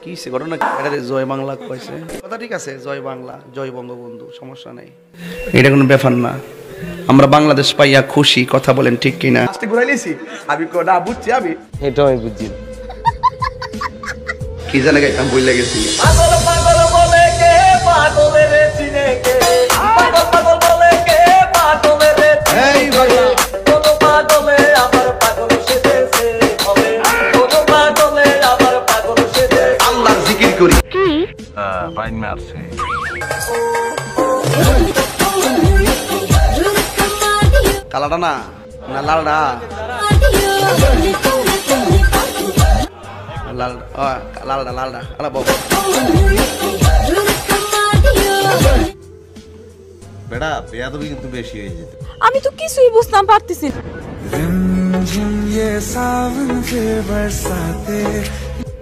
কি সে ঘটনা এটা জয় বাংলা কইছে কথা ঠিক আছে জয় বাংলা জয় বঙ্গবন্ধু সমস্যা নাই এটা কোনো ব্যাপার না আমরা বাংলাদেশ পাইয়া খুশি কথা বলেন ঠিক কি না আস্তে ঘুরাইলিছি আমি কোডা বুঝছি আমি এটা আমি বুঝছি কি জানা গাইতাম বইলা গেছি পাগল পাগল বলে কে পাগলের চিনে কে পাগল পাগল বলে কে পাগলের এই বাবা কোন পাগলে আবার পাগল সেজেছে হবে কোন পাগলে আবার পাগল সেজেছে আল্লাহর জিকির করি কি বাইন মারছে কালাটা না না লালটা লাল লালটা লালটা আলা বাবা বেড়া বেয়াদবি কিন্তু বেশি হয়ে যেত আমি তো কিছুই বুঝতাম পারতেছি না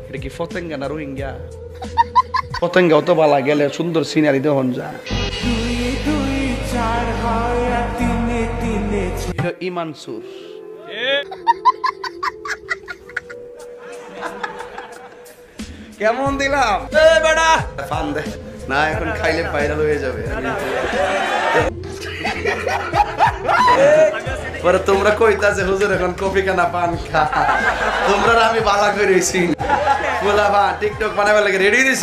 এটা কি ফতেঙ্গা না রোহিঙ্গা ফতেঙ্গা অত বালা গেলে সুন্দর সিনারি দেখুন যা ইমানসুর কেমন দিলাম বেড়া ফান দে না এখন খাইলে ভাইরাল হয়ে যাবে পরে তোমরা কইতাছে হুজুর এখন কফি খানা পান খা তোমরা আমি বালা করেছি বলা বা টিকটক বানাবে লাগে ready this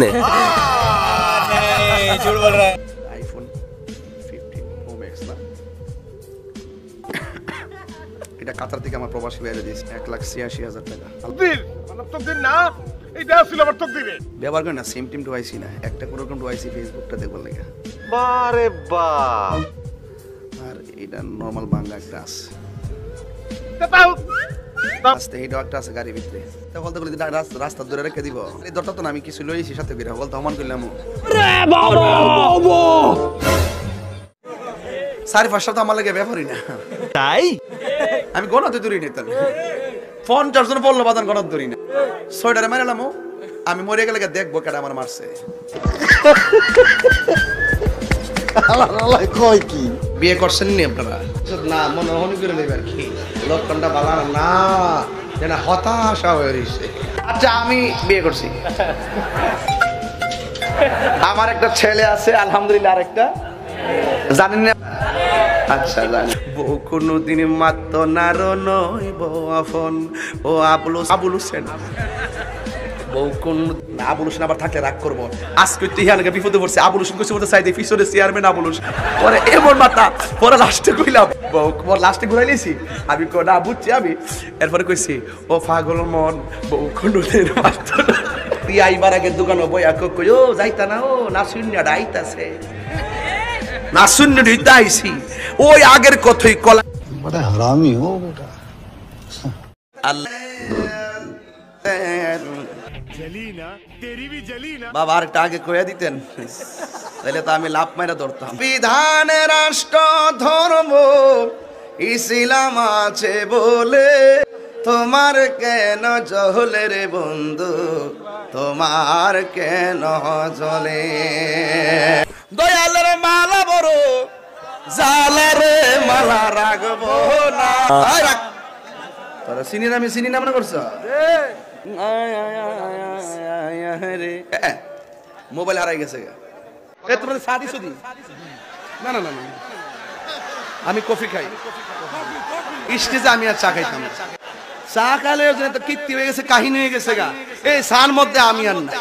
iPhone 15 pro max না এটা কাতার থেকে আমার প্রবাসী বাইরে দিয়েছে 1,86,000 টাকা না এটা ছিল আমার তকদিরে ব্যবহার করি না সিম টিম ডুয়াইছি না একটা করে রকম ডুয়াইছি ফেসবুকটা দেখবার লাগে বারে বাপ আর এটা নরমাল বাংলা একটা আছে আস্তে এইটা একটা আছে গাড়ির ভিতরে তা বলতে বলি রাস্তা ধরে রেখে দিব এই দরটা তো না আমি কিছু লইছি সাথে করে বলতে হমান করলাম সাড়ে 5টা তো আমার লাগে ব্যাপারই না তাই আমি গণতে দূরি নিতাম ফোন চার্জন বললো বাদান গণত ধরি না 6টারে মারালাম আমি মরে গেলে দেখবো কেডা আমার মারছে কয় কি বিয়ে করছেন নি আপনারা না মনে হনি করে নেবেন কি লক্ষণটা বালা না যেন হতাশা হয়ে রয়েছে আচ্ছা আমি বিয়ে করছি আমার একটা ছেলে আছে আলহামদুলিল্লাহ আরেকটা জানেন না আচ্ছা জানি বউ কোনদিন মাত্র নারো নয় বউ আফন ও আবুল হোসেন বউ কোন আবুল হোসেন আবার থাকলে রাগ করবো আজকে তুই হানকে বিপদে পড়ছে আবুল হোসেন কিছু বলতে চাইতে পিছনে চেয়ারম্যান আবুল হোসেন পরে এমন মাথা পরে লাস্টে কইলাম বউ লাস্টে ঘুরাইলিছি আমি না বুঝছি আমি এরপরে কইছি ও পাগল মন বউ কোনদিন মাত্র তুই আইবার আগে দোকানে বইয়া কই ও যাইতা না ও না শূন্য ডাইতাছে না শূন্য ডাইছি ওই আগের কথাই কলা বড় হারামি হো বেটা আল্লাহ বাবা আরেকটা আগে কইয়া দিতেন তাহলে তো আমি লাভ মাইরা ধরতাম বিধানে রাষ্ট্র ধর্ম ইসলাম আছে বলে তোমার কেন জহলে রে বন্ধু তোমার কেন জলে দয়ালের মালা বড় জালারে মালা রাখবো না তোরা চিনি না আমি চিনি না মনে করছো মোবাইল হারাই গেছে তোমাদের সাদি সুদি না না না না আমি কফি খাই স্টেজে আমি আর চা খাইতাম চা খাইলে তো কীর্তি হয়ে গেছে কাহিনী হয়ে গেছে গা এই চার মধ্যে আমি আর না